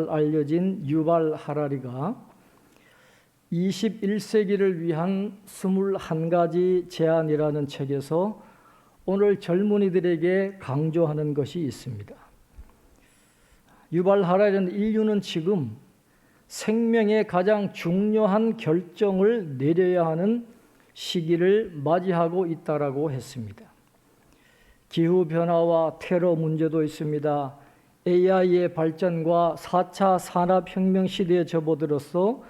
알려진 유발 하라리가 21세기를 위한 21가지 제안이라는 책에서 오늘 젊은이들에게 강조하는 것이 있습니다. 유발 하라리는 인류는 지금 생명의 가장 중요한 결정을 내려야 하는 시기를 맞이하고 있다라고 했습니다. 기후변화와 테러 문제도 있습니다. AI의 발전과 4차 산업혁명 시대에 접어들어서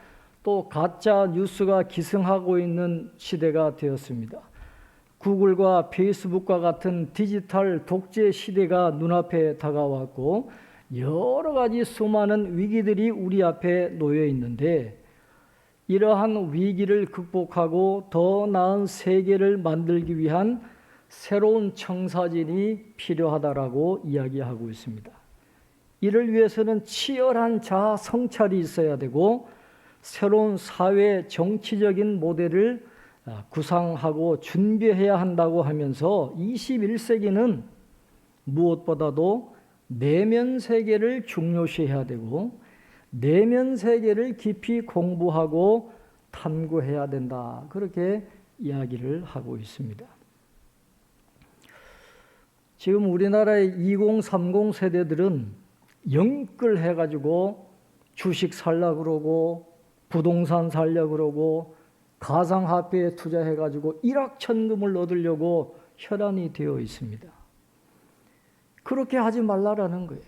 또 가짜 뉴스가 기승하고 있는 시대가 되었습니다. 구글과 페이스북과 같은 디지털 독재 시대가 눈앞에 다가왔고 여러 가지 수많은 위기들이 우리 앞에 놓여 있는데 이러한 위기를 극복하고 더 나은 세계를 만들기 위한 새로운 청사진이 필요하다라고 이야기하고 있습니다. 이를 위해서는 치열한 자아 성찰이 있어야 되고 새로운 사회 정치적인 모델을 구상하고 준비해야 한다고 하면서 21세기는 무엇보다도 내면 세계를 중요시해야 되고 내면 세계를 깊이 공부하고 탐구해야 된다. 그렇게 이야기를 하고 있습니다. 지금 우리나라의 2030 세대들은 영끌해가지고 주식 살려고 그러고 부동산 살려고 그러고 가상화폐에 투자해가지고 일확천금을 얻으려고 혈안이 되어 있습니다. 그렇게 하지 말라라는 거예요.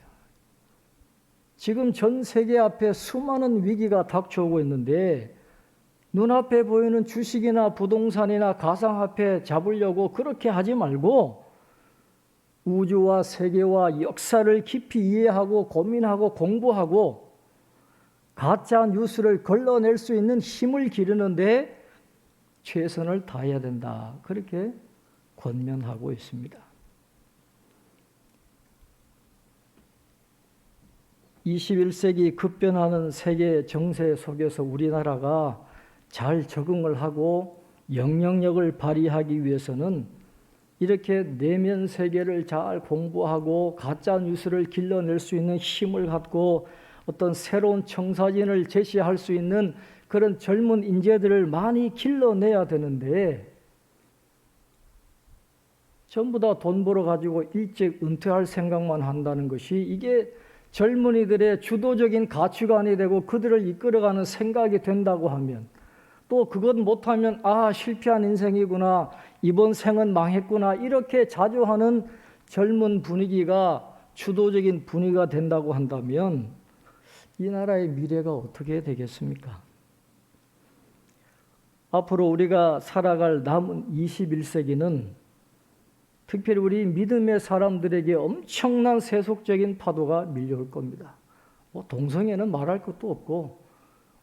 지금 전 세계 앞에 수많은 위기가 닥쳐오고 있는데 눈앞에 보이는 주식이나 부동산이나 가상화폐 잡으려고 그렇게 하지 말고 우주와 세계와 역사를 깊이 이해하고 고민하고 공부하고 가짜 뉴스를 걸러낼 수 있는 힘을 기르는데 최선을 다해야 된다. 그렇게 권면하고 있습니다. 21세기 급변하는 세계 정세 속에서 우리나라가 잘 적응을 하고 영향력을 발휘하기 위해서는 이렇게 내면 세계를 잘 공부하고 가짜 뉴스를 길러낼 수 있는 힘을 갖고 어떤 새로운 청사진을 제시할 수 있는 그런 젊은 인재들을 많이 길러내야 되는데 전부 다 돈 벌어가지고 일찍 은퇴할 생각만 한다는 것이 이게 젊은이들의 주도적인 가치관이 되고 그들을 이끌어가는 생각이 된다고 하면 또 그것 못하면 실패한 인생이구나, 이번 생은 망했구나 이렇게 자조하는 젊은 분위기가 주도적인 분위기가 된다고 한다면 이 나라의 미래가 어떻게 되겠습니까? 앞으로 우리가 살아갈 남은 21세기는 특별히 우리 믿음의 사람들에게 엄청난 세속적인 파도가 밀려올 겁니다. 동성애는 말할 것도 없고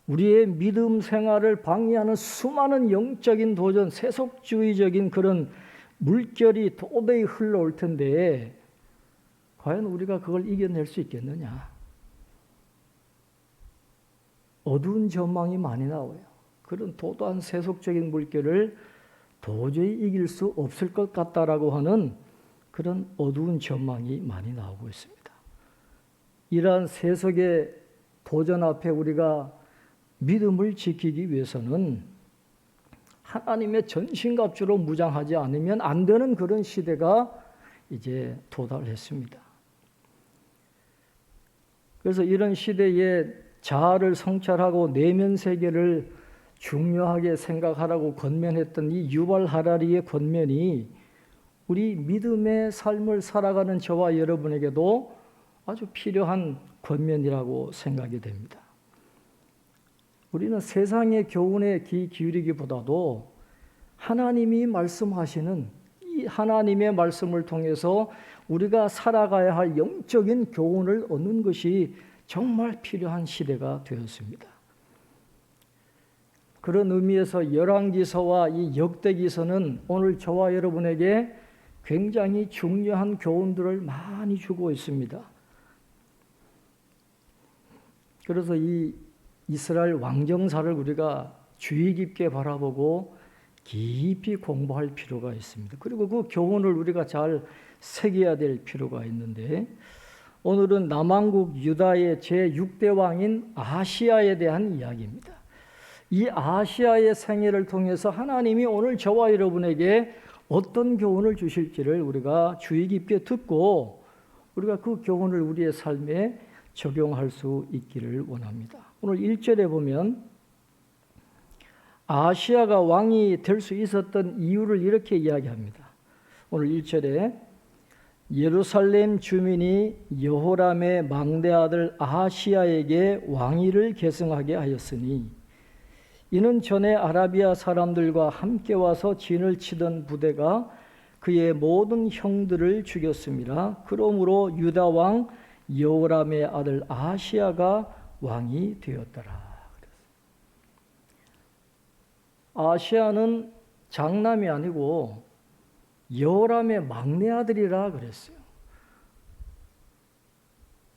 우리의 믿음 생활을 방해하는 수많은 영적인 도전, 세속주의적인 그런 물결이 도저히 흘러올 텐데 과연 우리가 그걸 이겨낼 수 있겠느냐? 어두운 전망이 많이 나와요. 그런 도도한 세속적인 물결을 도저히 이길 수 없을 것 같다라고 하는 그런 어두운 전망이 많이 나오고 있습니다. 이러한 세속의 도전 앞에 우리가 믿음을 지키기 위해서는 하나님의 전신갑주로 무장하지 않으면 안 되는 그런 시대가 이제 도달했습니다. 그래서 이런 시대에 자아를 성찰하고 내면 세계를 중요하게 생각하라고 권면했던 이 유발 하라리의 권면이 우리 믿음의 삶을 살아가는 저와 여러분에게도 아주 필요한 권면이라고 생각이 됩니다. 우리는 세상의 교훈에 귀 기울이기보다도 하나님이 말씀하시는 이 하나님의 말씀을 통해서 우리가 살아가야 할 영적인 교훈을 얻는 것이 정말 필요한 시대가 되었습니다. 그런 의미에서 열왕기서와 이 역대기서는 오늘 저와 여러분에게 굉장히 중요한 교훈들을 많이 주고 있습니다. 그래서 이 이스라엘 왕정사를 우리가 주의 깊게 바라보고 깊이 공부할 필요가 있습니다. 그리고 그 교훈을 우리가 잘 새겨야 될 필요가 있는데 오늘은 남왕국 유다의 제6대 왕인 아하시야에 대한 이야기입니다. 이 아하시야의 생애를 통해서 하나님이 오늘 저와 여러분에게 어떤 교훈을 주실지를 우리가 주의 깊게 듣고 우리가 그 교훈을 우리의 삶에 적용할 수 있기를 원합니다. 오늘 1절에 보면 아하시야가 왕이 될 수 있었던 이유를 이렇게 이야기합니다. 오늘 1절에 예루살렘 주민이 여호람의 막내 아들 아하시야에게 왕위를 계승하게 하였으니 이는 전에 아라비아 사람들과 함께 와서 진을 치던 부대가 그의 모든 형들을 죽였습니다. 그러므로 유다 왕 여호람의 아들 아하시야가 왕이 되었더라. 아하시야는 장남이 아니고 여호람의 막내 아들이라 그랬어요.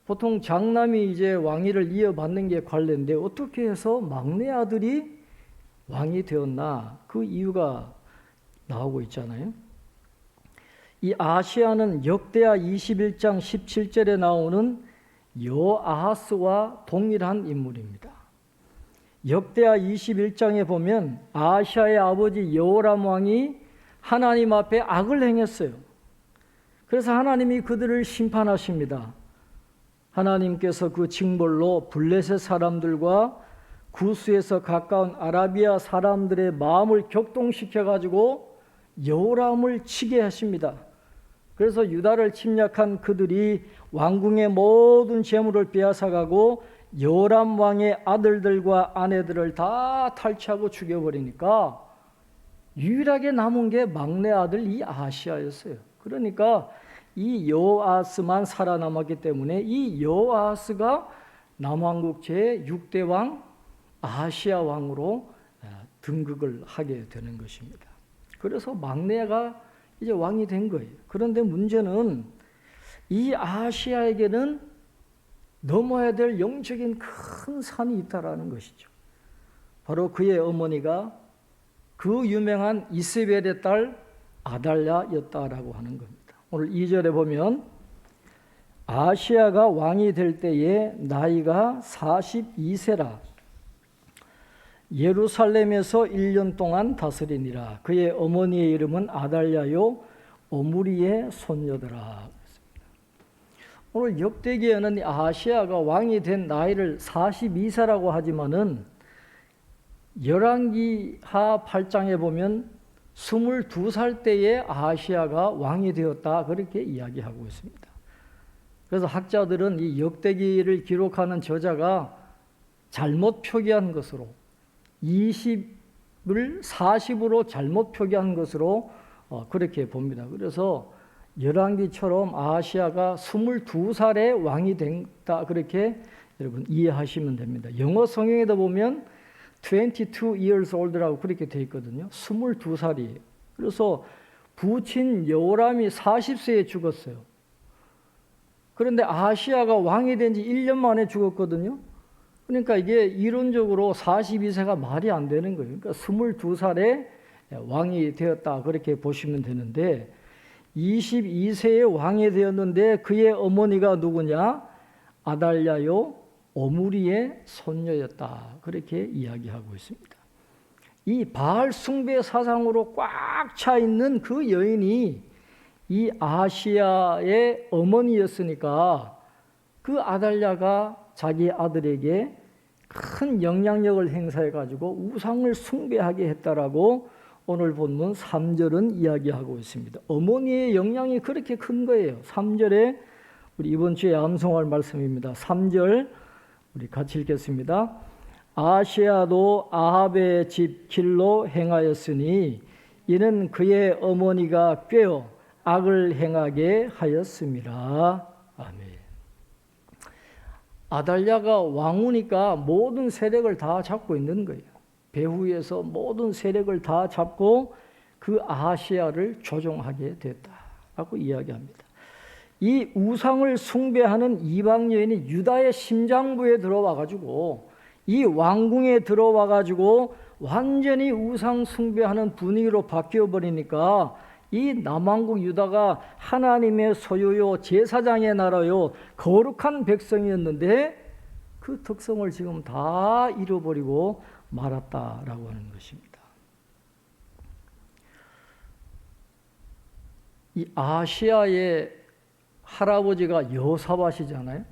보통 장남이 이제 왕위를 이어받는 게 관례인데 어떻게 해서 막내 아들이 왕이 되었나? 그 이유가 나오고 있잖아요. 이 아하시야는 역대하 21장 17절에 나오는 여아하스와 동일한 인물입니다. 역대하 21장에 보면 아하시야의 아버지 여호람 왕이 하나님 앞에 악을 행했어요. 그래서 하나님이 그들을 심판하십니다. 하나님께서 그 징벌로 블레셋 사람들과 구스에서 가까운 아라비아 사람들의 마음을 격동시켜가지고 여호람을 치게 하십니다. 그래서 유다를 침략한 그들이 왕궁의 모든 재물을 빼앗아가고 여호람 왕의 아들들과 아내들을 다 탈취하고 죽여버리니까 유일하게 남은 게 막내 아들 이 아하시야였어요. 그러니까 이 여호아스만 살아남았기 때문에 이 여호아스가 남왕국 제6대 왕 아하시야 왕으로 등극을 하게 되는 것입니다. 그래서 막내가 이제 왕이 된 거예요. 그런데 문제는 이 아하시야에게는 넘어야 될 영적인 큰 산이 있다라는 것이죠. 바로 그의 어머니가 그 유명한 이세벨의 딸 아달랴였다라고 하는 겁니다. 오늘 2절에 보면 아하시야가 왕이 될 때에 나이가 42세라 예루살렘에서 1년 동안 다스리니라. 그의 어머니의 이름은 아달랴요 오므리의 손녀더라. 오늘 역대기에는 아하시야가 왕이 된 나이를 42세라고 하지만은 열왕기하 8장에 보면 22살 때에 아하시야가 왕이 되었다 그렇게 이야기하고 있습니다. 그래서 학자들은 이 역대기를 기록하는 저자가 잘못 표기한 것으로 20을 40으로 잘못 표기한 것으로 그렇게 봅니다. 그래서 열왕기처럼 아하시야가 22살에 왕이 됐다 그렇게 여러분 이해하시면 됩니다. 영어 성경에도 보면 22 years old라고 그렇게 되어 있거든요. 22살이에요. 그래서 부친 여호람이 40세에 죽었어요. 그런데 아하시야가 왕이 된 지 1년 만에 죽었거든요. 그러니까 이게 이론적으로 42세가 말이 안 되는 거예요. 그러니까 22살에 왕이 되었다 그렇게 보시면 되는데 22세에 왕이 되었는데 그의 어머니가 누구냐? 아달랴요 오므리의 손녀였다 그렇게 이야기하고 있습니다. 이 바알 숭배 사상으로 꽉 차 있는 그 여인이 이 아하시야의 어머니였으니까 그 아달랴가 자기 아들에게 큰 영향력을 행사해 가지고 우상을 숭배하게 했다라고 오늘 본문 3절은 이야기하고 있습니다. 어머니의 영향이 그렇게 큰 거예요. 3절에 우리 이번 주에 암송할 말씀입니다. 3절 우리 같이 읽겠습니다. 아하시야도 아합의 집 길로 행하였으니 이는 그의 어머니가 꾀어 악을 행하게 하였습니다. 아멘. 아달랴가 왕후니까 모든 세력을 다 잡고 있는 거예요. 배후에서 모든 세력을 다 잡고 그 아하시야를 조종하게 됐다라고 이야기합니다. 이 우상을 숭배하는 이방 여인이 유다의 심장부에 들어와 가지고 이 왕궁에 들어와 가지고 완전히 우상 숭배하는 분위기로 바뀌어 버리니까 이 남왕국 유다가 하나님의 소유요, 제사장의 나라요, 거룩한 백성이었는데 그 특성을 지금 다 잃어버리고 말았다라고 하는 것입니다. 이 아시아의 할아버지가 여호사밧이잖아요.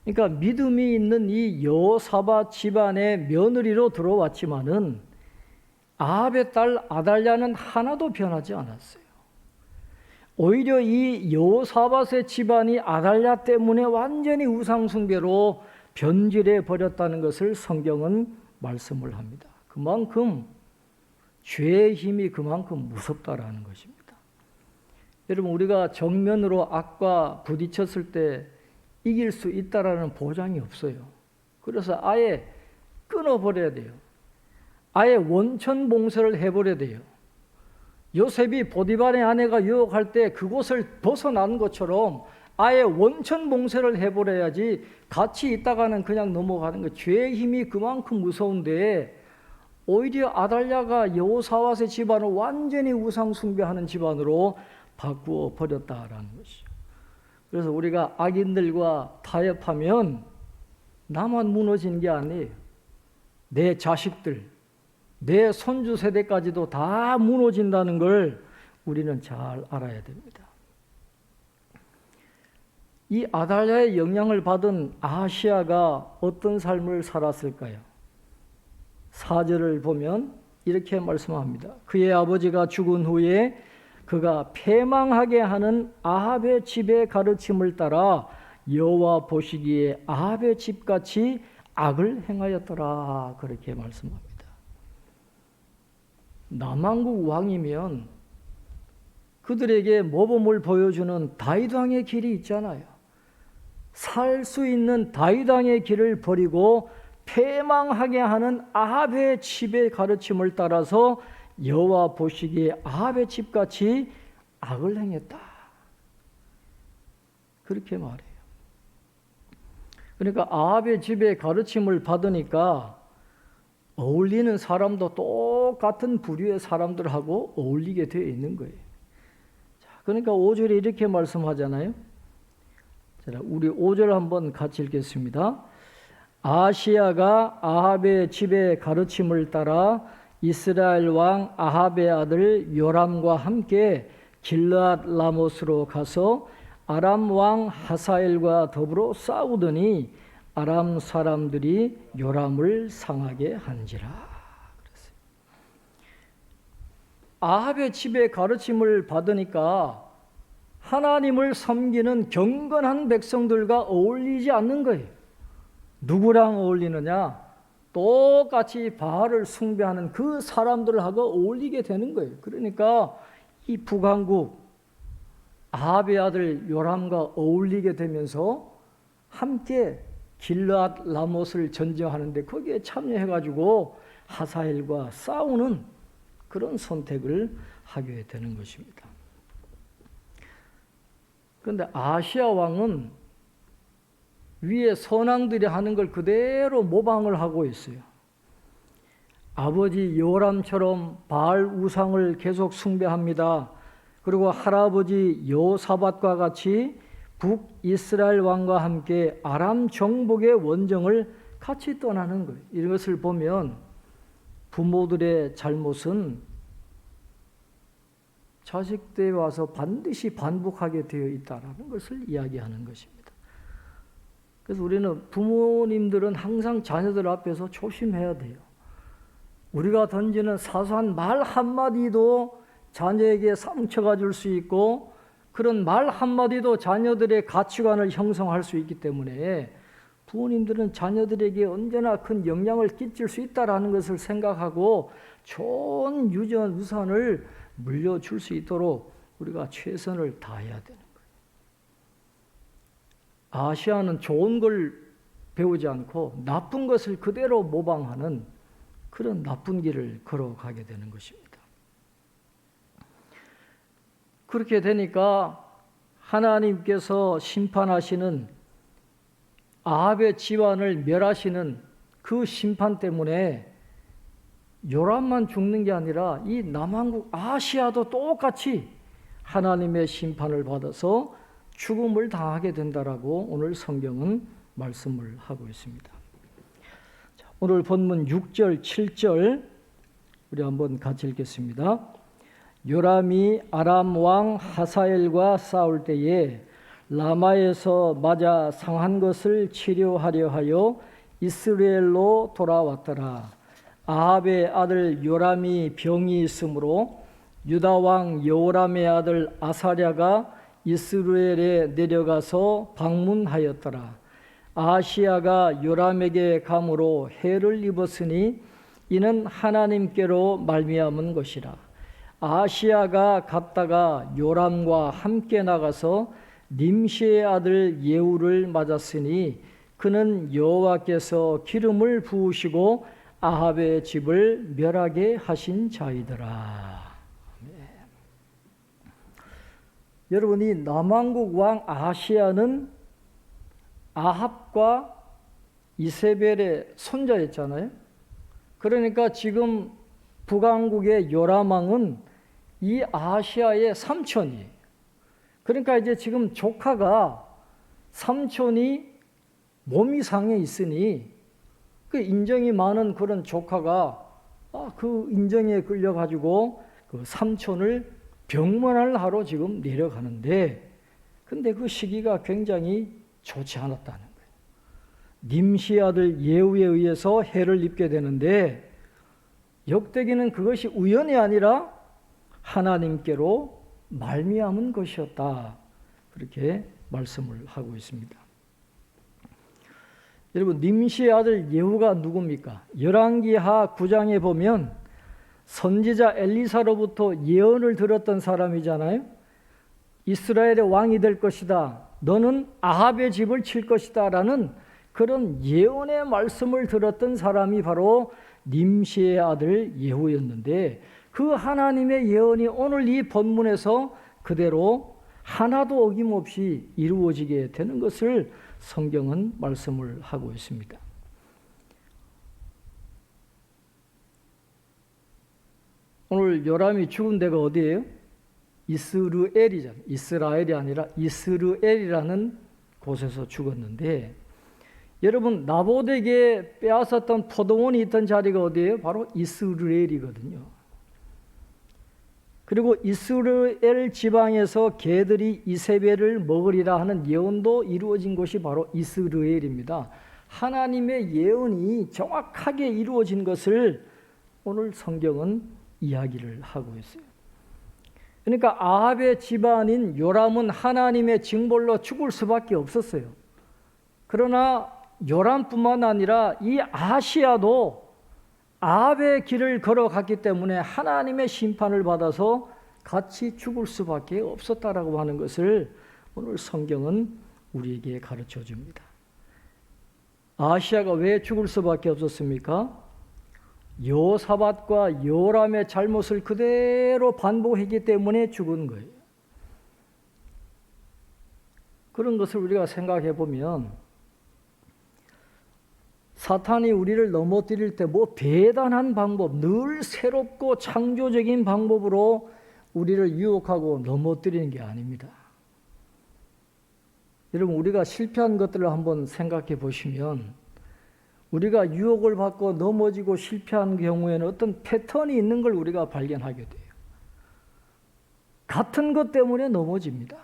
그러니까 믿음이 있는 이 여호사밧 집안의 며느리로 들어왔지만은 아합의 딸 아달랴는 하나도 변하지 않았어요. 오히려 이 여호사밧의 집안이 아달랴 때문에 완전히 우상숭배로 변질해 버렸다는 것을 성경은 말씀을 합니다. 그만큼 죄의 힘이 그만큼 무섭다라는 것입니다. 여러분, 우리가 정면으로 악과 부딪혔을 때 이길 수 있다라는 보장이 없어요. 그래서 아예 끊어버려야 돼요. 아예 원천 봉쇄를 해버려야 돼요. 요셉이 보디발의 아내가 유혹할 때 그곳을 벗어난 것처럼 아예 원천 봉쇄를 해버려야지 같이 있다가는 그냥 넘어가는 거. 죄의 힘이 그만큼 무서운데 오히려 아달랴가 여호사밧의 집안을 완전히 우상 숭배하는 집안으로 바꾸어 버렸다라는 것이죠. 그래서 우리가 악인들과 타협하면 나만 무너지는 게 아니에요. 내 자식들, 내 손주 세대까지도 다 무너진다는 걸 우리는 잘 알아야 됩니다. 이 아달랴의 영향을 받은 아시아가 어떤 삶을 살았을까요? 4절을 보면 이렇게 말씀합니다. 그의 아버지가 죽은 후에 그가 패망하게 하는 아합의 집의 가르침을 따라 여호와 보시기에 아합의 집같이 악을 행하였더라. 그렇게 말씀합니다. 남왕국 왕이면 그들에게 모범을 보여주는 다윗 왕의 길이 있잖아요. 살 수 있는 다윗 왕의 길을 버리고 패망하게 하는 아합의 집의 가르침을 따라서 여호와 보시기에 아합의 집같이 악을 행했다. 그렇게 말해요. 그러니까 아합의 집의 가르침을 받으니까 어울리는 사람도 똑같은 부류의 사람들하고 어울리게 되어 있는 거예요. 자, 그러니까 5절에 이렇게 말씀하잖아요. 자, 우리 5절 한번 같이 읽겠습니다. 아시아가 아합의 집의 가르침을 따라 이스라엘 왕 아합의 아들 요람과 함께 길르앗 라못으로 가서 아람 왕 하사엘과 더불어 싸우더니 아람 사람들이 요람을 상하게 한지라. 그랬어요. 아합의 집의 가르침을 받으니까 하나님을 섬기는 경건한 백성들과 어울리지 않는 거예요. 누구랑 어울리느냐? 똑같이 바알을 숭배하는 그 사람들하고 어울리게 되는 거예요. 그러니까 이 북왕국 아합의 아들 요람과 어울리게 되면서 함께 길르앗 라못을 전쟁하는데 거기에 참여해가지고 하사엘과 싸우는 그런 선택을 하게 되는 것입니다. 그런데 아시아 왕은 위에 선왕들이 하는 걸 그대로 모방을 하고 있어요. 아버지 요람처럼 바알 우상을 계속 숭배합니다. 그리고 할아버지 여호사밧과 같이 북이스라엘 왕과 함께 아람 정복의 원정을 같이 떠나는 거예요. 이것을 보면 부모들의 잘못은 자식 때에 와서 반드시 반복하게 되어 있다는 것을 이야기하는 것입니다. 그래서 우리는 부모님들은 항상 자녀들 앞에서 조심해야 돼요. 우리가 던지는 사소한 말 한마디도 자녀에게 상처가 줄 수 있고 그런 말 한마디도 자녀들의 가치관을 형성할 수 있기 때문에 부모님들은 자녀들에게 언제나 큰 영향을 끼칠 수 있다는 것을 생각하고 좋은 유산을 물려줄 수 있도록 우리가 최선을 다해야 되는 거예요. 아시아는 좋은 걸 배우지 않고 나쁜 것을 그대로 모방하는 그런 나쁜 길을 걸어가게 되는 것입니다. 그렇게 되니까 하나님께서 심판하시는 아합의 집안을 멸하시는 그 심판 때문에 요람만 죽는 게 아니라 이 남한국 아시아도 똑같이 하나님의 심판을 받아서 죽음을 당하게 된다라고 오늘 성경은 말씀을 하고 있습니다. 자, 오늘 본문 6절, 7절 우리 한번 같이 읽겠습니다. 요람이 아람 왕 하사엘과 싸울 때에 라마에서 맞아 상한 것을 치료하려 하여 이스라엘로 돌아왔더라. 아합의 아들 요람이 병이 있으므로 유다 왕 여호람의 아들 아사랴가 이스라엘에 내려가서 방문하였더라. 아하시야가 요람에게 감으로 해를 입었으니 이는 하나님께로 말미암은 것이라. 아하시야가 갔다가 요람과 함께 나가서 님시의 아들 예후를 맞았으니 그는 여호와께서 기름을 부으시고 아합의 집을 멸하게 하신 자이더라. 여러분, 이 남왕국 왕 아하시야는 아합과 이세벨의 손자였잖아요. 그러니까 지금 북왕국의 요람 왕은 이 아하시야의 삼촌이에요. 그러니까 이제 지금 조카가 삼촌이 몸이 상해 있으니 그 인정이 많은 그런 조카가 그 인정에 끌려가지고 그 삼촌을 병문안을 하러 지금 내려가는데, 근데 그 시기가 굉장히 좋지 않았다는 거예요. 님시 아들 예후에 의해서 해를 입게 되는데, 역대기는 그것이 우연이 아니라 하나님께로 말미암은 것이었다, 그렇게 말씀을 하고 있습니다. 여러분, 님시의 아들 예후가 누굽니까? 열왕기하 9장에 보면 선지자 엘리사로부터 예언을 들었던 사람이잖아요. 이스라엘의 왕이 될 것이다, 너는 아합의 집을 칠 것이다 라는 그런 예언의 말씀을 들었던 사람이 바로 님시의 아들 예후였는데, 그 하나님의 예언이 오늘 이 본문에서 그대로 하나도 어김없이 이루어지게 되는 것을 성경은 말씀을 하고 있습니다. 오늘 요람이 죽은 데가 어디예요? 이스르엘이잖아요. 이스라엘이 아니라 이스르엘이라는 곳에서 죽었는데, 여러분, 나봇에게 빼앗았던 포도원이 있던 자리가 어디예요? 바로 이스라엘이거든요. 그리고 이스라엘 지방에서 개들이 이세벨을 먹으리라 하는 예언도 이루어진 곳이 바로 이스라엘입니다. 하나님의 예언이 정확하게 이루어진 것을 오늘 성경은 이야기를 하고 있어요. 그러니까 아합의 집안인 요람은 하나님의 징벌로 죽을 수밖에 없었어요. 그러나 요람뿐만 아니라 이 아하시야도 아합의 길을 걸어갔기 때문에 하나님의 심판을 받아서 같이 죽을 수밖에 없었다라고 하는 것을 오늘 성경은 우리에게 가르쳐 줍니다. 아하시야가 왜 죽을 수밖에 없었습니까? 여호사밧과 요람의 잘못을 그대로 반복했기 때문에 죽은 거예요. 그런 것을 우리가 생각해 보면, 사탄이 우리를 넘어뜨릴 때 뭐 대단한 방법, 늘 새롭고 창조적인 방법으로 우리를 유혹하고 넘어뜨리는 게 아닙니다. 여러분, 우리가 실패한 것들을 한번 생각해 보시면, 우리가 유혹을 받고 넘어지고 실패한 경우에는 어떤 패턴이 있는 걸 우리가 발견하게 돼요. 같은 것 때문에 넘어집니다.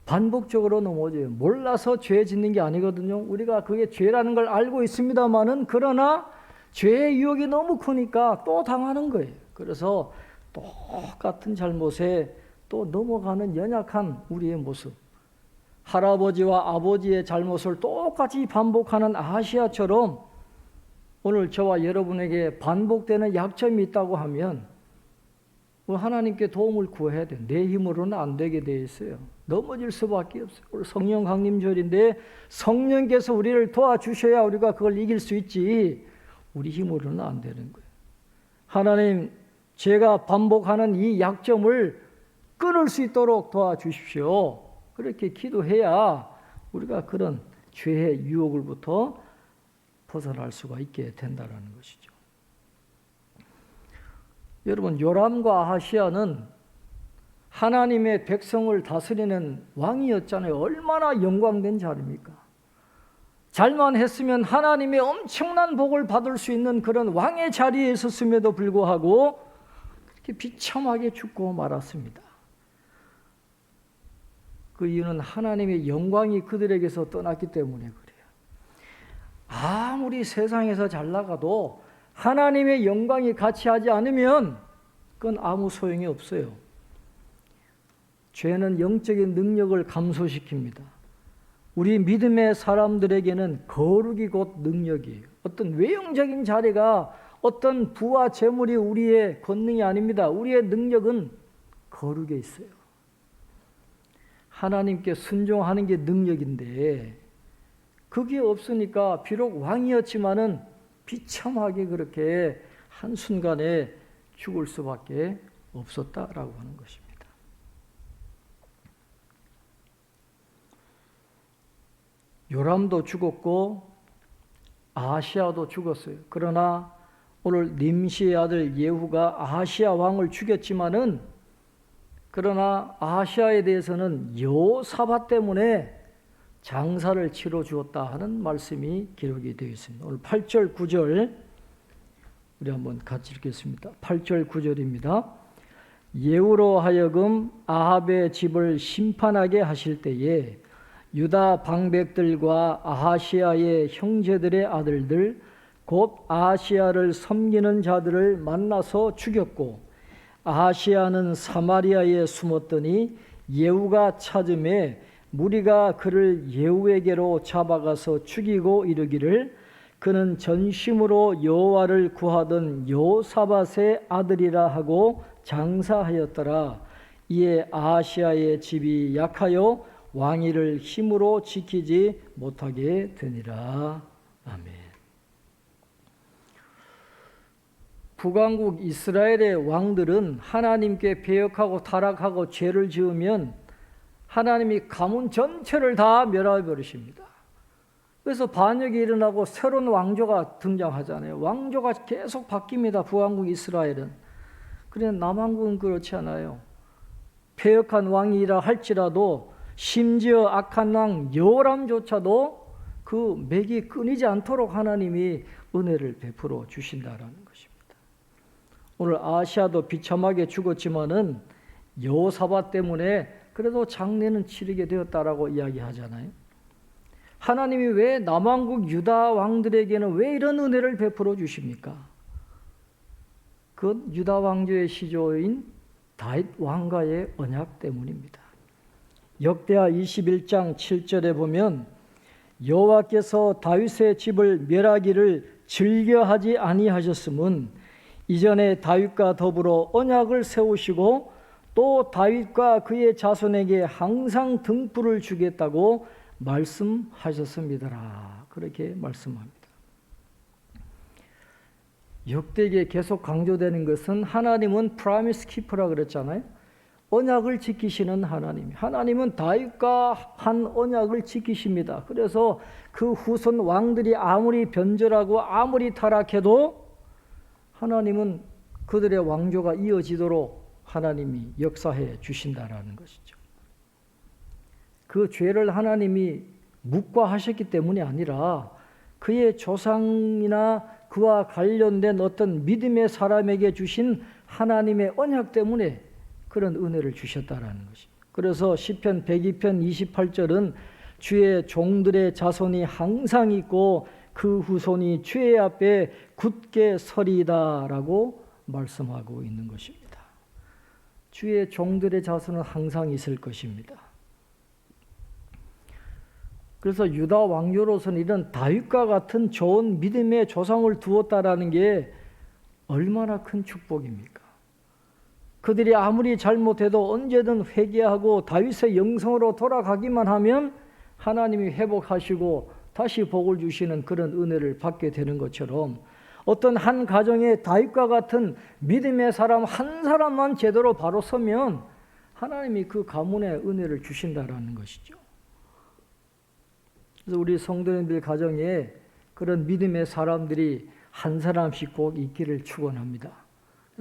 반복적으로 넘어져요. 몰라서 죄 짓는 게 아니거든요. 우리가 그게 죄라는 걸 알고 있습니다만은, 그러나 죄의 유혹이 너무 크니까 또 당하는 거예요. 그래서 똑같은 잘못에 또 넘어가는 연약한 우리의 모습. 할아버지와 아버지의 잘못을 똑같이 반복하는 아하시야처럼 오늘 저와 여러분에게 반복되는 약점이 있다고 하면 하나님께 도움을 구해야 돼요. 내 힘으로는 안 되게 돼 있어요. 넘어질 수밖에 없어요. 오늘 성령 강림절인데 성령께서 우리를 도와주셔야 우리가 그걸 이길 수 있지, 우리 힘으로는 안 되는 거예요. 하나님, 제가 반복하는 이 약점을 끊을 수 있도록 도와주십시오. 그렇게 기도해야 우리가 그런 죄의 유혹으로부터 벗어날 수가 있게 된다는 것이죠. 여러분, 요람과 아하시야는 하나님의 백성을 다스리는 왕이었잖아요. 얼마나 영광된 자리입니까? 잘만 했으면 하나님의 엄청난 복을 받을 수 있는 그런 왕의 자리에 있었음에도 불구하고 그렇게 비참하게 죽고 말았습니다. 그 이유는 하나님의 영광이 그들에게서 떠났기 때문에 그래요. 아무리 세상에서 잘 나가도 하나님의 영광이 같이 하지 않으면 그건 아무 소용이 없어요. 죄는 영적인 능력을 감소시킵니다. 우리 믿음의 사람들에게는 거룩이 곧 능력이에요. 어떤 외형적인 자리가 어떤 부와 재물이 우리의 권능이 아닙니다. 우리의 능력은 거룩에 있어요. 하나님께 순종하는 게 능력인데 그게 없으니까 비록 왕이었지만은 비참하게 그렇게 한순간에 죽을 수밖에 없었다라고 하는 것입니다. 요람도 죽었고 아하시야도 죽었어요. 그러나 오늘 님시의 아들 예후가 아하시야 왕을 죽였지만은 그러나 아하시야에 대해서는 여호사밧 때문에 장사를 치러 주었다 하는 말씀이 기록이 되어 있습니다. 오늘 8절 9절 우리 한번 같이 읽겠습니다. 8절 9절입니다. 예후로 하여금 아합의 집을 심판하게 하실 때에 유다 방백들과 아하시야의 형제들의 아들들 곧 아하시야를 섬기는 자들을 만나서 죽였고 아하시야는 사마리아에 숨었더니 예후가 찾음에 무리가 그를 예후에게로 잡아가서 죽이고 이르기를 그는 전심으로 여호와를 구하던 여호사밧의 아들이라 하고 장사하였더라. 이에 아하시야의 집이 약하여 왕위를 힘으로 지키지 못하게 되니라. 아멘. 북왕국 이스라엘의 왕들은 하나님께 배역하고 타락하고 죄를 지으면 하나님이 가문 전체를 다 멸해 버리십니다. 그래서 반역이 일어나고 새로운 왕조가 등장하잖아요. 왕조가 계속 바뀝니다. 북왕국 이스라엘은. 그런데 남왕국은 그렇지 않아요. 패역한 왕이라 할지라도 심지어 악한 왕 요람조차도 그 맥이 끊이지 않도록 하나님이 은혜를 베풀어 주신다라는 것입니다. 오늘 아하시야도 비참하게 죽었지만은 여호사밧 때문에 그래도 장례는 치르게 되었다라고 이야기하잖아요. 하나님이 왜 남왕국 유다 왕들에게는 왜 이런 은혜를 베풀어 주십니까? 그건 유다 왕조의 시조인 다윗 왕과의 언약 때문입니다. 역대하 21장 7절에 보면 여호와께서 다윗의 집을 멸하기를 즐겨하지 아니하셨음은 이전에 다윗과 더불어 언약을 세우시고 또 다윗과 그의 자손에게 항상 등불을 주겠다고 말씀하셨습니다. 그렇게 말씀합니다. 역대기에 계속 강조되는 것은 하나님은 프라미스 키퍼라 그랬잖아요. 언약을 지키시는 하나님. 하나님은 다윗과 한 언약을 지키십니다. 그래서 그 후손 왕들이 아무리 변절하고 아무리 타락해도 하나님은 그들의 왕조가 이어지도록 하나님이 역사해 주신다라는 것이죠. 그 죄를 하나님이 묵과하셨기 때문이 아니라 그의 조상이나 그와 관련된 어떤 믿음의 사람에게 주신 하나님의 언약 때문에 그런 은혜를 주셨다라는 것입니다. 그래서 시편 102편 28절은 주의 종들의 자손이 항상 있고 그 후손이 주의 앞에 굳게 서리이다라고 말씀하고 있는 것입니다. 주의 종들의 자손은 항상 있을 것입니다. 그래서 유다 왕조로서는 이런 다윗과 같은 좋은 믿음의 조상을 두었다라는 게 얼마나 큰 축복입니까? 그들이 아무리 잘못해도 언제든 회개하고 다윗의 영성으로 돌아가기만 하면 하나님이 회복하시고 다시 복을 주시는 그런 은혜를 받게 되는 것처럼 어떤 한 가정에 다윗과 같은 믿음의 사람 한 사람만 제대로 바로 서면 하나님이 그 가문에 은혜를 주신다라는 것이죠. 그래서 우리 성도님들 가정에 그런 믿음의 사람들이 한 사람씩 꼭 있기를 축원합니다.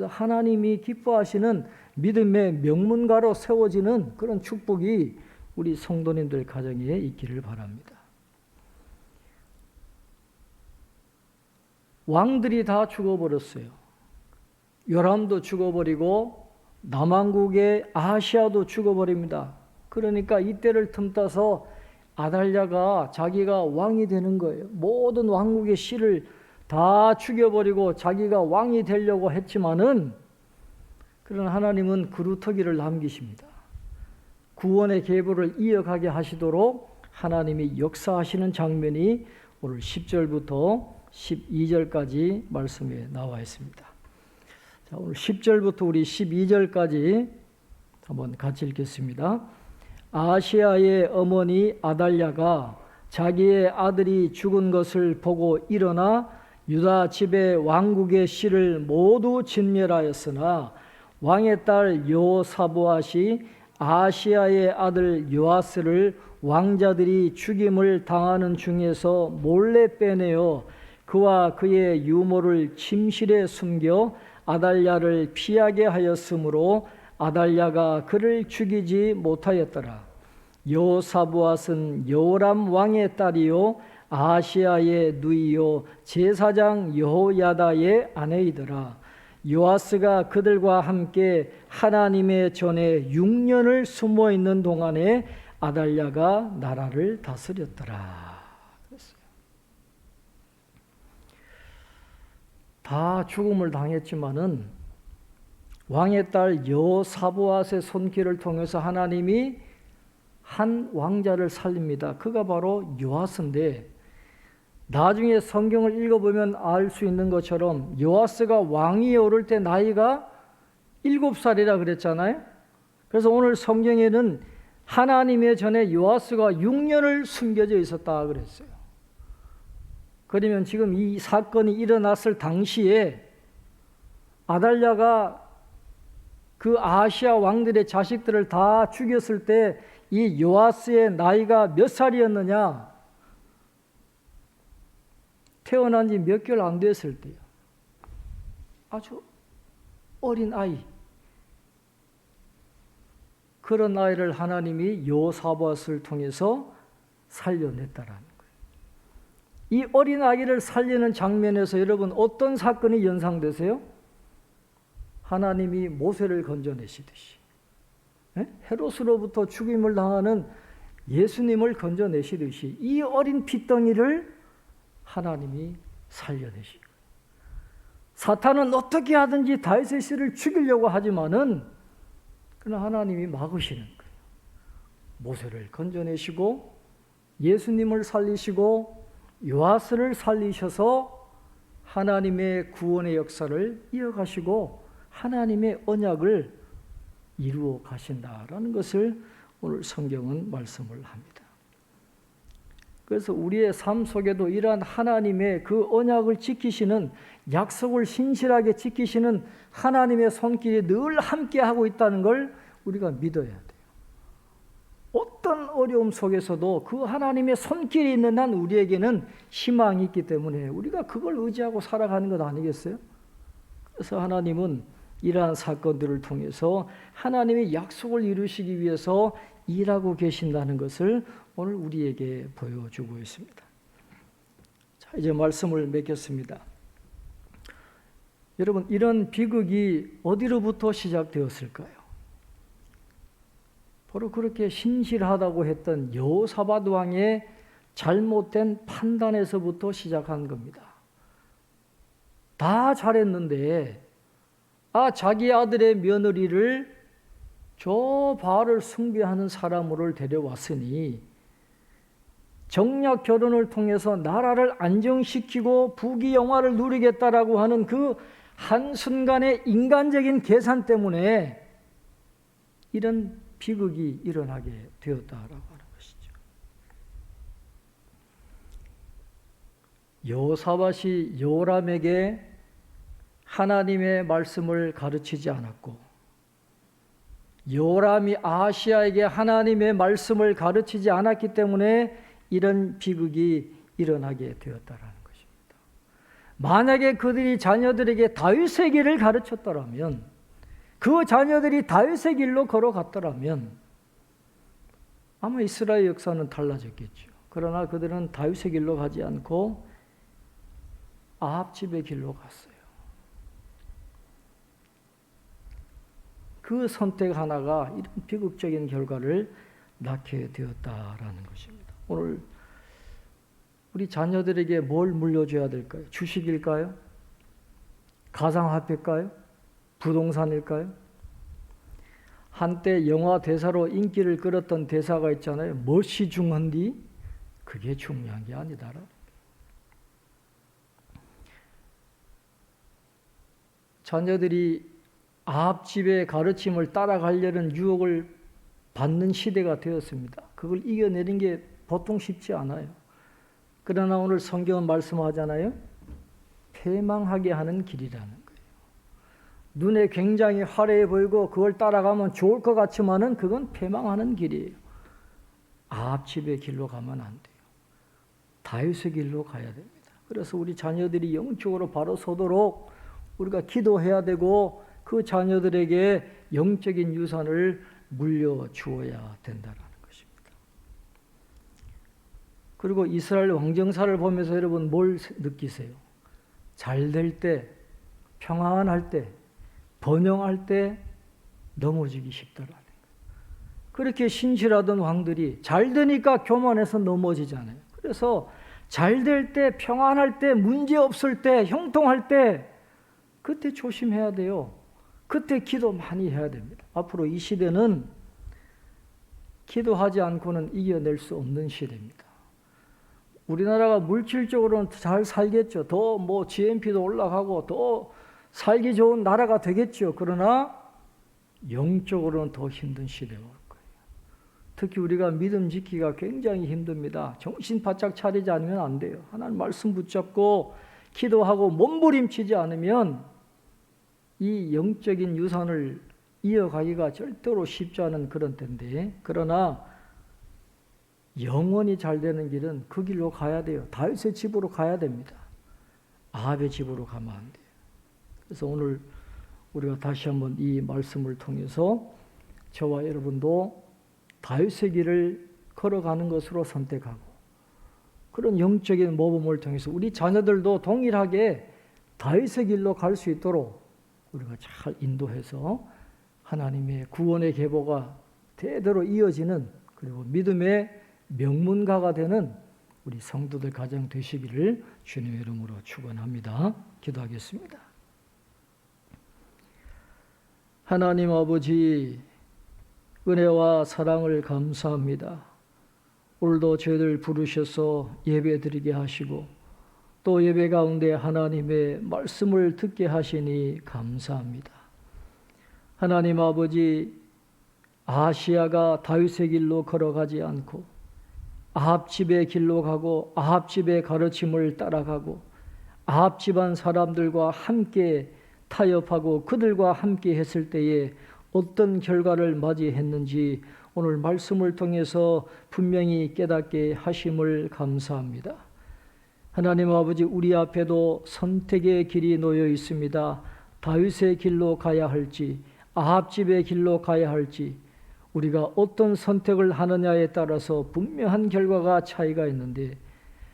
하나님이 기뻐하시는 믿음의 명문가로 세워지는 그런 축복이 우리 성도님들 가정에 있기를 바랍니다. 왕들이 다 죽어버렸어요. 요람도 죽어버리고 남왕국의 아하시아도 죽어버립니다. 그러니까 이때를 틈타서 아달랴가 자기가 왕이 되는 거예요. 모든 왕국의 씨를 다 죽여버리고 자기가 왕이 되려고 했지만은, 그러나 하나님은 그루터기를 남기십니다. 구원의 계보를 이어가게 하시도록 하나님이 역사하시는 장면이 오늘 10절부터 12절까지 말씀에 나와 있습니다. 자, 오늘 10절부터 우리 12절까지 한번 같이 읽겠습니다. 아하시아의 어머니 아달랴가 자기의 아들이 죽은 것을 보고 일어나 유다 집의 왕국의 씨를 모두 진멸하였으나 왕의 딸 여호사보앗이 아하시아의 아들 요아스를 왕자들이 죽임을 당하는 중에서 몰래 빼내어 그와 그의 유모를 침실에 숨겨 아달랴를 피하게 하였으므로 아달랴가 그를 죽이지 못하였더라. 여호사보앗은 여호람 왕의 딸이요 아하시아의 누이요 제사장 여호야다의 아내이더라. 요아스가 그들과 함께 하나님의 전에 6년을 숨어 있는 동안에 아달랴가 나라를 다스렸더라. 그랬어요. 다 죽음을 당했지만은 왕의 딸 여호사보앗의 손길을 통해서 하나님이 한 왕자를 살립니다. 그가 바로 요아스인데, 나중에 성경을 읽어보면 알 수 있는 것처럼 요아스가 왕위에 오를 때 나이가 7살이라 그랬잖아요. 그래서 오늘 성경에는 하나님의 전에 요아스가 6년을 숨겨져 있었다 그랬어요. 그러면 지금 이 사건이 일어났을 당시에 아달랴가 그 아하시아 왕들의 자식들을 다 죽였을 때 이 요아스의 나이가 몇 살이었느냐? 태어난 지 몇 개월 안 됐을 때요. 아주 어린 아이. 그런 아이를 하나님이 여호사밧을 통해서 살려냈다라는 거예요. 이 어린 아이를 살리는 장면에서 여러분 어떤 사건이 연상되세요? 하나님이 모세를 건져내시듯이, 헤롯으로부터 죽임을 당하는 예수님을 건져내시듯이 이 어린 핏덩이를 하나님이 살려내시고, 사탄은 어떻게 하든지 다윗의 씨를 죽이려고 하지만은 그러나 하나님이 막으시는 거예요. 모세를 건져내시고 예수님을 살리시고 요아스를 살리셔서 하나님의 구원의 역사를 이어가시고 하나님의 언약을 이루어 가신다라는 것을 오늘 성경은 말씀을 합니다. 그래서 우리의 삶 속에도 이러한 하나님의 그 언약을 지키시는, 약속을 신실하게 지키시는 하나님의 손길이 늘 함께하고 있다는 걸 우리가 믿어야 돼요. 어떤 어려움 속에서도 그 하나님의 손길이 있는 한 우리에게는 희망이 있기 때문에 우리가 그걸 의지하고 살아가는 것 아니겠어요? 그래서 하나님은 이러한 사건들을 통해서 하나님의 약속을 이루시기 위해서 일하고 계신다는 것을 오늘 우리에게 보여주고 있습니다. 자, 이제 말씀을 맺겠습니다. 여러분, 이런 비극이 어디로부터 시작되었을까요? 바로 그렇게 신실하다고 했던 여호사밧 왕의 잘못된 판단에서부터 시작한 겁니다. 다 잘했는데 자기 아들의 며느리를 저 바알을 숭배하는 사람으로 데려왔으니 정략 결혼을 통해서 나라를 안정시키고 부귀영화를 누리겠다라고 하는 그 한순간의 인간적인 계산 때문에 이런 비극이 일어나게 되었다라고 하는 것이죠. 여호사밧이 여호람에게 하나님의 말씀을 가르치지 않았고, 여호람이 아하시아에게 하나님의 말씀을 가르치지 않았기 때문에 이런 비극이 일어나게 되었다라는 것입니다. 만약에 그들이 자녀들에게 다윗의 길을 가르쳤더라면, 그 자녀들이 다윗의 길로 걸어갔더라면 아마 이스라엘 역사는 달라졌겠죠. 그러나 그들은 다윗의 길로 가지 않고 아합 집의 길로 갔어요. 그 선택 하나가 이런 비극적인 결과를 낳게 되었다라는 것입니다. 오늘 우리 자녀들에게 뭘 물려줘야 될까요? 주식일까요? 가상화폐일까요? 부동산일까요? 한때 영화 대사로 인기를 끌었던 대사가 있잖아요. 무엇이 중요한디? 그게 중요한 게 아니다라. 자녀들이 아합 집의 가르침을 따라가려는 유혹을 받는 시대가 되었습니다. 그걸 이겨내는 게 보통 쉽지 않아요. 그러나 오늘 성경은 말씀하잖아요. 패망하게 하는 길이라는 거예요. 눈에 굉장히 화려해 보이고 그걸 따라가면 좋을 것 같지만은 그건 패망하는 길이에요. 아합 집의 길로 가면 안 돼요. 다윗의 길로 가야 됩니다. 그래서 우리 자녀들이 영적으로 바로 서도록 우리가 기도해야 되고 그 자녀들에게 영적인 유산을 물려주어야 된다는 것입니다. 그리고 이스라엘 왕정사를 보면서 여러분 뭘 느끼세요? 잘 될 때, 평안할 때, 번영할 때 넘어지기 쉽더라는 거예요. 그렇게 신실하던 왕들이 잘 되니까 교만해서 넘어지잖아요. 그래서 잘 될 때, 평안할 때, 문제 없을 때, 형통할 때 그때 조심해야 돼요. 그때 기도 많이 해야 됩니다. 앞으로 이 시대는 기도하지 않고는 이겨낼 수 없는 시대입니다. 우리나라가 물질적으로는 잘 살겠죠. 더 GNP도 올라가고 더 살기 좋은 나라가 되겠죠. 그러나 영적으로는 더 힘든 시대가 올 거예요. 특히 우리가 믿음 지키기가 굉장히 힘듭니다. 정신 바짝 차리지 않으면 안 돼요. 하나님 말씀 붙잡고 기도하고 몸부림치지 않으면 이 영적인 유산을 이어가기가 절대로 쉽지 않은 그런 때인데, 그러나 영원히 잘 되는 길은 그 길로 가야 돼요. 다윗의 집으로 가야 됩니다. 아합의 집으로 가면 안 돼요. 그래서 오늘 우리가 다시 한번 이 말씀을 통해서 저와 여러분도 다윗의 길을 걸어가는 것으로 선택하고 그런 영적인 모범을 통해서 우리 자녀들도 동일하게 다윗의 길로 갈 수 있도록 우리가 잘 인도해서 하나님의 구원의 계보가 대대로 이어지는, 그리고 믿음의 명문가가 되는 우리 성도들 가정 되시기를 주님의 이름으로 축원합니다. 기도하겠습니다. 하나님 아버지, 은혜와 사랑을 감사합니다. 오늘도 저희들 부르셔서 예배드리게 하시고 또 예배 가운데 하나님의 말씀을 듣게 하시니 감사합니다. 하나님 아버지, 아하시야가 다윗의 길로 걸어가지 않고 아합 집의 길로 가고 아합 집의 가르침을 따라가고 아합 집안 사람들과 함께 타협하고 그들과 함께 했을 때에 어떤 결과를 맞이했는지 오늘 말씀을 통해서 분명히 깨닫게 하심을 감사합니다. 하나님 아버지, 우리 앞에도 선택의 길이 놓여 있습니다. 다윗의 길로 가야 할지 아합 집의 길로 가야 할지 우리가 어떤 선택을 하느냐에 따라서 분명한 결과가 차이가 있는데,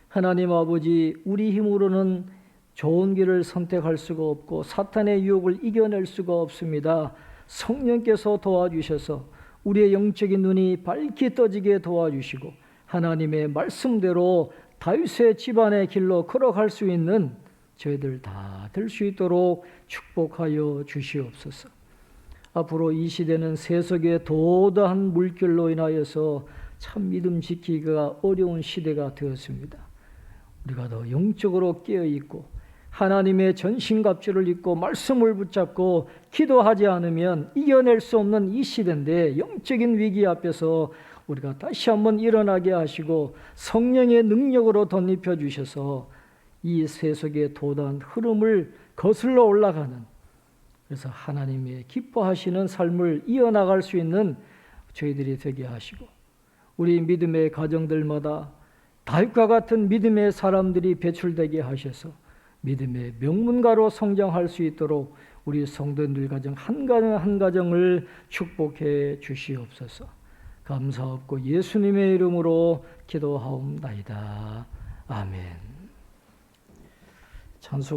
하나님 아버지, 우리 힘으로는 좋은 길을 선택할 수가 없고 사탄의 유혹을 이겨낼 수가 없습니다. 성령께서 도와주셔서 우리의 영적인 눈이 밝게 떠지게 도와주시고 하나님의 말씀대로 다윗의 집안의 길로 걸어갈 수 있는 저희들 다 될 수 있도록 축복하여 주시옵소서. 앞으로 이 시대는 세속의 도도한 물결로 인하여서 참 믿음 지키기가 어려운 시대가 되었습니다. 우리가 더 영적으로 깨어있고 하나님의 전신갑주를 입고 말씀을 붙잡고 기도하지 않으면 이겨낼 수 없는 이 시대인데, 영적인 위기 앞에서 우리가 다시 한번 일어나게 하시고 성령의 능력으로 덧입혀 주셔서 이 세속의 도단 흐름을 거슬러 올라가는, 그래서 하나님의 기뻐하시는 삶을 이어나갈 수 있는 저희들이 되게 하시고 우리 믿음의 가정들마다 다윗과 같은 믿음의 사람들이 배출되게 하셔서 믿음의 명문가로 성장할 수 있도록 우리 성도들 가정 한 가정 한 가정을 축복해 주시옵소서. 감사하고 예수님의 이름으로 기도하옵나이다. 아멘. 찬송